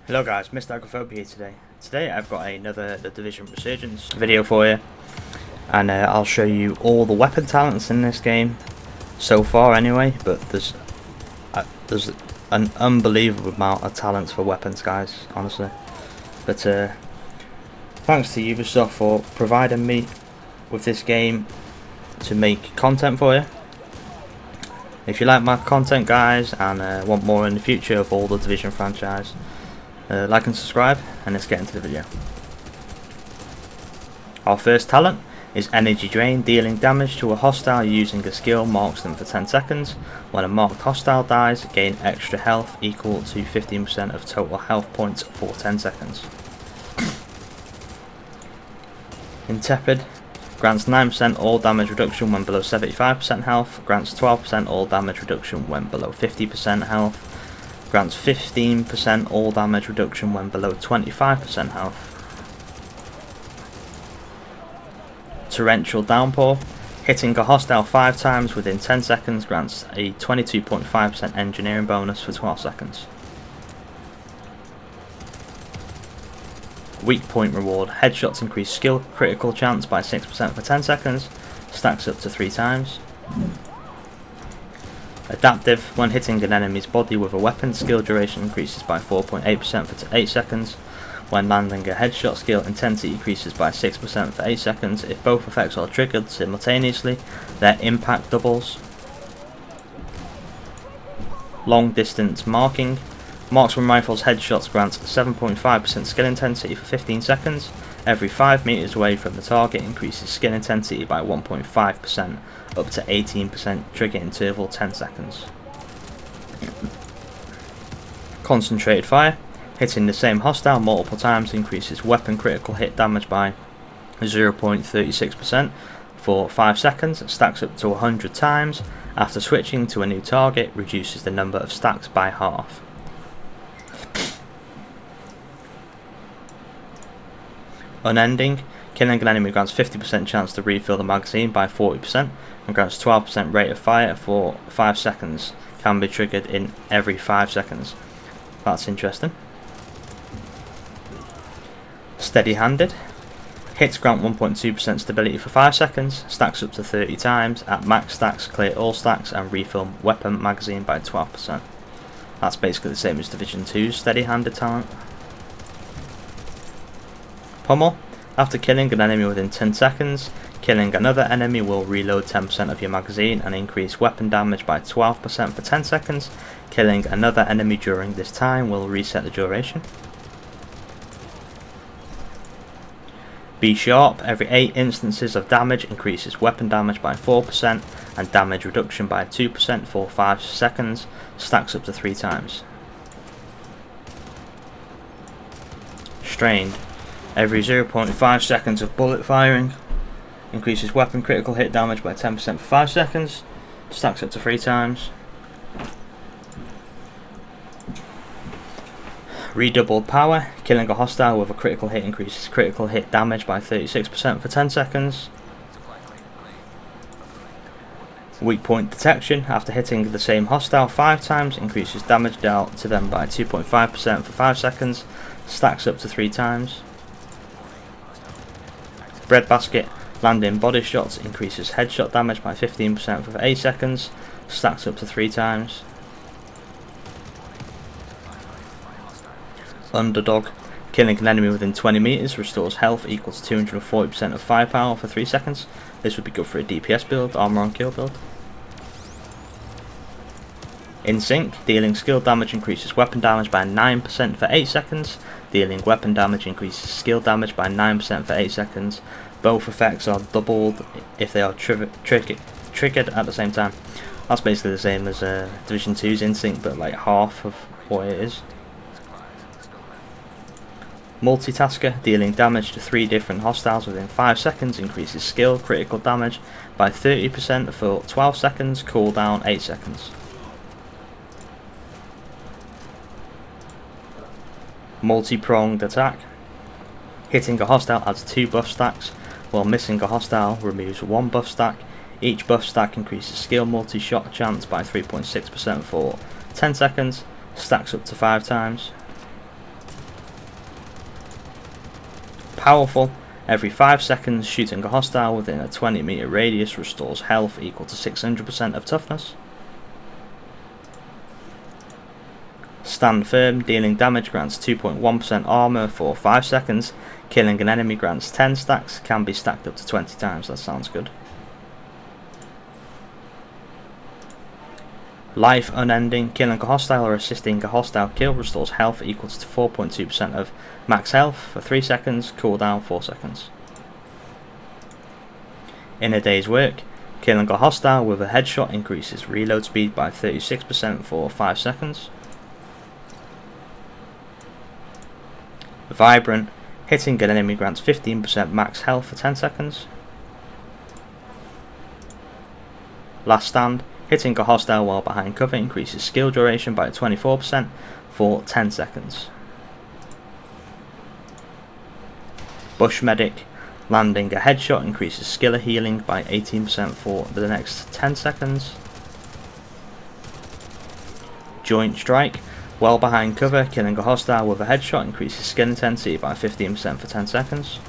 Hello guys, Mr. Agophobia here today. Today I've got another The Division Resurgence video for you, and I'll show you all the weapon talents in this game so far anyway, but there's an unbelievable amount of talents for weapons, guys, honestly. But thanks to Ubisoft for providing me with this game to make content for you. If you like my content, guys, and want more in the future of all the Division franchise, like and subscribe, and let's get into the video. Our first talent is Energy Drain. Dealing damage to a hostile using a skill marks them for 10 seconds. When a marked hostile dies, gain extra health equal to 15% of total health points for 10 seconds. Intrepid grants 9% all damage reduction when below 75% health, grants 12% all damage reduction when below 50% health, grants 15% all damage reduction when below 25% health. Torrential Downpour. Hitting a hostile 5 times within 10 seconds grants a 22.5% engineering bonus for 12 seconds. Weak point reward. Headshots increase skill critical chance by 6% for 10 seconds, stacks up to 3 times. Adaptive. When hitting an enemy's body with a weapon, skill duration increases by 4.8% for 8 seconds. When landing a headshot, skill intensity increases by 6% for 8 seconds. If both effects are triggered simultaneously, their impact doubles. Long distance marking. Marksman Rifle's headshots grants 7.5% skill intensity for 15 seconds. Every 5 meters away from the target increases skill intensity by 1.5%, up to 18% trigger interval 10 seconds. Concentrated Fire. Hitting the same hostile multiple times increases weapon critical hit damage by 0.36% for 5 seconds, stacks up to 100 times. After switching to a new target, reduces the number of stacks by half. Unending. Killing an enemy grants 50% chance to refill the magazine by 40% and grants 12% rate of fire for 5 seconds. Can be triggered in every 5 seconds. That's interesting. Steady Handed. Hits grant 1.2% stability for 5 seconds, stacks up to 30 times. At max stacks, clear all stacks and refill weapon magazine by 12%. That's basically the same as Division 2's Steady Handed talent. Pummel. After killing an enemy within 10 seconds, killing another enemy will reload 10% of your magazine and increase weapon damage by 12% for 10 seconds. Killing another enemy during this time will reset the duration. Be Sharp. Every 8 instances of damage increases weapon damage by 4% and damage reduction by 2% for 5 seconds, stacks up to 3 times. Strained. Every 0.5 seconds of bullet firing increases weapon critical hit damage by 10% for 5 seconds, stacks up to 3 times. Redoubled Power. Killing a hostile with a critical hit increases critical hit damage by 36% for 10 seconds. Weak Point Detection. After hitting the same hostile 5 times, increases damage dealt to them by 2.5% for 5 seconds, stacks up to 3 times. Breadbasket. Landing body shots increases headshot damage by 15% for 8 seconds, stacks up to 3 times. Underdog. Killing an enemy within 20 meters restores health equals 240% of firepower for 3 seconds. This would be good for a DPS build, armor on kill build. In Sync. Dealing skill damage increases weapon damage by 9% for 8 seconds. Dealing weapon damage increases skill damage by 9% for 8 seconds. Both effects are doubled if they are triggered at the same time. That's basically the same as Division 2's In Sync, but like half of what it is. Multitasker. Dealing damage to 3 different hostiles within 5 seconds increases skill critical damage by 30% for 12 seconds, cooldown 8 seconds. Multi-pronged attack. Hitting a hostile adds 2 buff stacks, while missing a hostile removes 1 buff stack. Each buff stack increases skill multi-shot chance by 3.6% for 10 seconds, stacks up to 5 times. Powerful. Every 5 seconds, shooting a hostile within a 20-meter radius restores health equal to 600% of toughness. Stand Firm. Dealing damage grants 2.1% armor for 5 seconds. Killing an enemy grants 10 stacks. Can be stacked up to 20 times. That sounds good. Life Unending. Killing a hostile or assisting a hostile kill restores health equals to 4.2% of max health for 3 seconds. Cooldown 4 seconds. In a day's work. Killing a hostile with a headshot increases reload speed by 36% for 5 seconds. Vibrant. Hitting an enemy grants 15% max health for 10 seconds. Last Stand. Hitting a hostile while behind cover increases skill duration by 24% for 10 seconds. Bush Medic. Landing a headshot increases skill healing by 18% for the next 10 seconds. Joint Strike. While behind cover, killing a hostile with a headshot increases skill intensity by 15% for 10 seconds.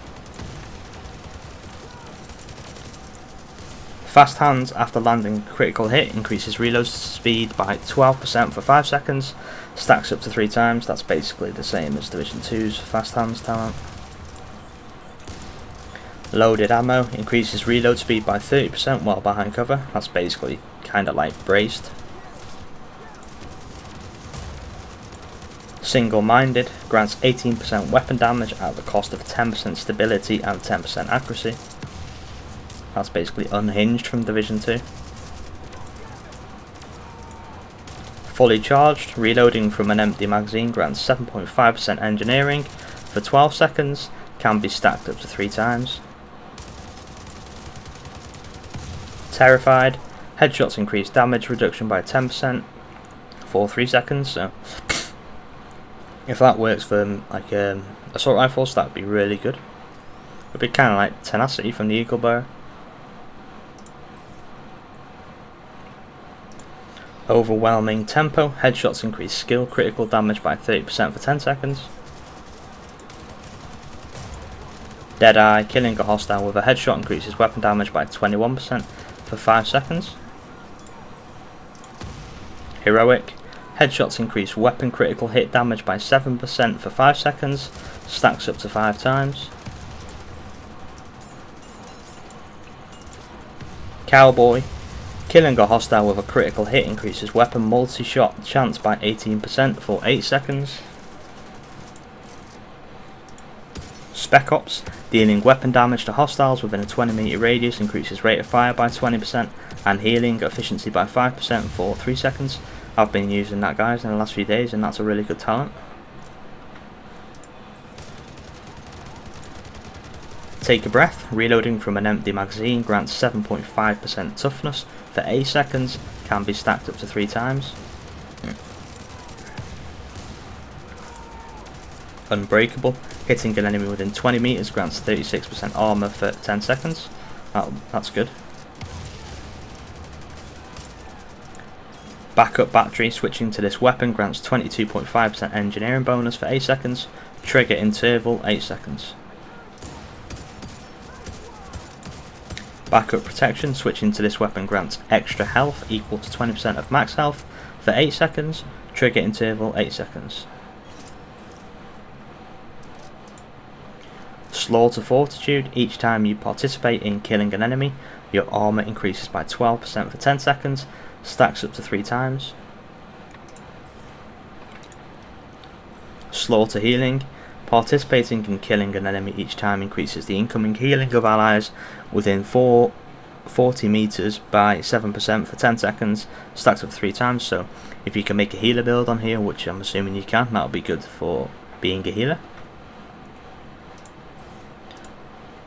Fast Hands. After landing a critical hit, increases reload speed by 12% for 5 seconds, stacks up to 3 times. That's basically the same as Division 2's Fast Hands talent. Loaded Ammo. Increases reload speed by 30% while behind cover. That's basically kinda like Braced. Single-Minded. Grants 18% weapon damage at the cost of 10% stability and 10% accuracy. That's basically Unhinged from Division 2. Fully Charged. Reloading from an empty magazine grants 7.5% engineering for 12 seconds. Can be stacked up to 3 times. Terrified. Headshots increase damage reduction by 10% for 3 seconds. So if that works for like assault rifles, that would be really good. It would be kind of like Tenacity from the Eagle Bow. Overwhelming Tempo. Headshots increase skill critical damage by 30% for 10 seconds. Deadeye. Killing a hostile with a headshot increases weapon damage by 21% for 5 seconds. Heroic. Headshots increase weapon critical hit damage by 7% for 5 seconds, stacks up to 5 times. Cowboy. Killing a hostile with a critical hit increases weapon multi-shot chance by 18% for 8 seconds. Spec Ops. Dealing weapon damage to hostiles within a 20-meter radius increases rate of fire by 20% and healing efficiency by 5% for 3 seconds. I've been using that, guys, in the last few days, and that's a really good talent. Take a Breath. Reloading from an empty magazine grants 7.5% toughness for 8 seconds, can be stacked up to 3 times. Unbreakable. Hitting an enemy within 20 meters grants 36% armor for 10 seconds. That's good. Backup Battery. Switching to this weapon grants 22.5% engineering bonus for 8 seconds. Trigger interval 8 seconds. Backup Protection. Switching to this weapon grants extra health equal to 20% of max health for 8 seconds. Trigger interval 8 seconds. Slaughter Fortitude. Each time you participate in killing an enemy, your armor increases by 12% for 10 seconds. Stacks up to 3 times. Slaughter Healing. Participating in killing an enemy each time increases the incoming healing of allies within 40 meters by 7% for 10 seconds. Stacks up 3 times. So if you can make a healer build on here, which I'm assuming you can, that'll be good for being a healer.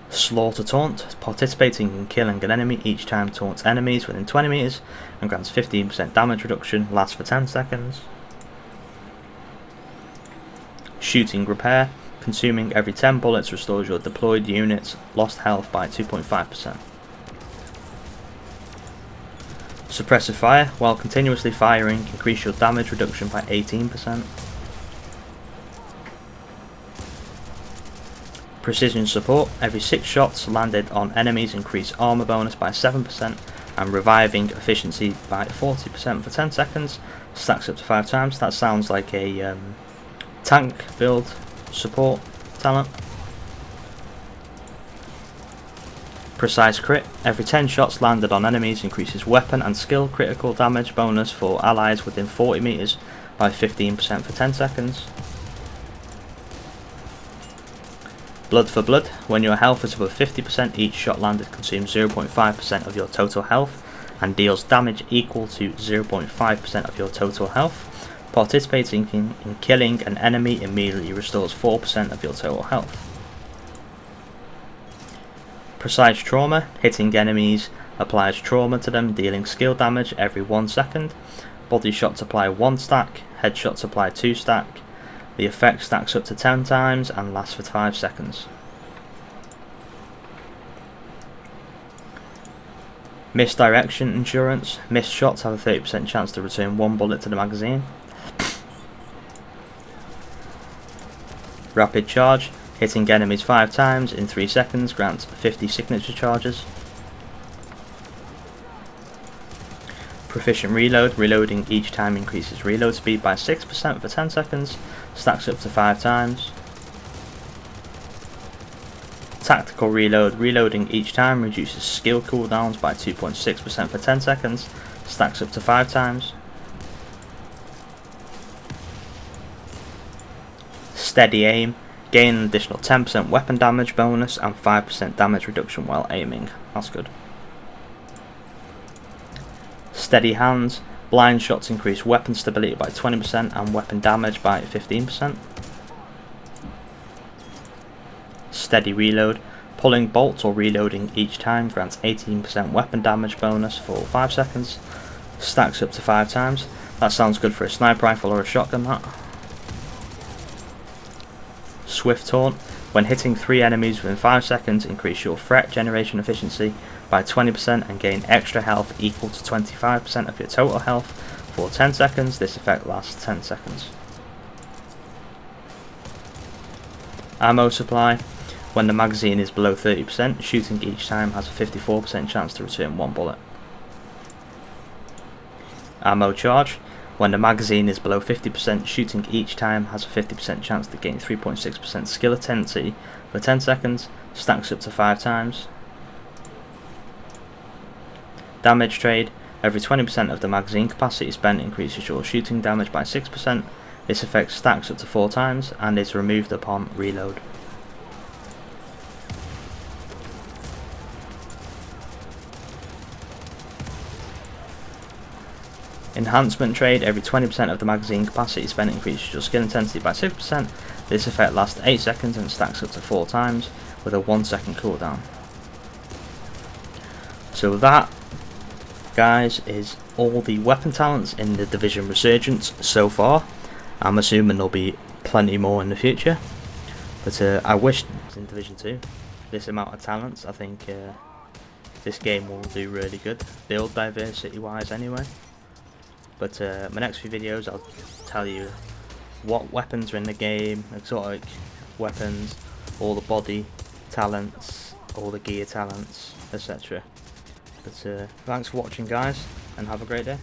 Slaughter Taunt. Participating in killing an enemy each time taunts enemies within 20 meters and grants 15% damage reduction, lasts for 10 seconds. Shooting Repair. Consuming every 10 bullets restores your deployed unit's lost health by 2.5%. Suppressive Fire. While continuously firing, increase your damage reduction by 18%. Precision support, every 6 shots landed on enemies increase armor bonus by 7% and reviving efficiency by 40% for 10 seconds, stacks up to 5 times. That sounds like a tank build support talent. Precise crit, every 10 shots landed on enemies increases weapon and skill critical damage bonus for allies within 40 meters by 15% for 10 seconds. Blood for blood, when your health is above 50%, each shot landed consumes 0.5% of your total health and deals damage equal to 0.5% of your total health. Participating in killing an enemy immediately restores 4% of your total health. Precise trauma, hitting enemies applies trauma to them, dealing skill damage every 1 second. Body shots apply 1 stack, headshots apply 2 stack. The effect stacks up to 10 times and lasts for 5 seconds. Misdirection insurance, missed shots have a 30% chance to return 1 bullet to the magazine. Rapid charge, hitting enemies 5 times in 3 seconds grants 50 signature charges. Proficient reload, reloading each time increases reload speed by 6% for 10 seconds, stacks up to 5 times. Tactical reload, reloading each time reduces skill cooldowns by 2.6% for 10 seconds, stacks up to 5 times. Steady aim, gain an additional 10% weapon damage bonus and 5% damage reduction while aiming. That's good. Steady hands, blind shots increase weapon stability by 20% and weapon damage by 15%. Steady reload, pulling bolts or reloading each time grants 18% weapon damage bonus for 5 seconds, stacks up to 5 times. That sounds good for a sniper rifle or a shotgun, that. Swift taunt, when hitting 3 enemies within 5 seconds increase your threat generation efficiency by 20% and gain extra health equal to 25% of your total health for 10 seconds. This effect lasts 10 seconds. Ammo supply, when the magazine is below 30%, shooting each time has a 54% chance to return 1 bullet. Ammo charge, when the magazine is below 50%, shooting each time has a 50% chance to gain 3.6% skill intensity for 10 seconds, stacks up to 5 times. Damage trade, every 20% of the magazine capacity spent increases your shooting damage by 6%. This effect stacks up to 4 times and is removed upon reload. Enhancement trade, every 20% of the magazine capacity spent increases your skill intensity by 6%. This effect lasts 8 seconds and stacks up to 4 times with a 1 second cooldown. So that, guys, is all the weapon talents in the Division Resurgence so far. I'm assuming there'll be plenty more in the future, but I wish in Division 2 this amount of talents. I think this game will do really good, build diversity wise anyway. But my next few videos I'll tell you what weapons are in the game, exotic weapons, all the body talents, all the gear talents, etc. But thanks for watching, guys, and have a great day.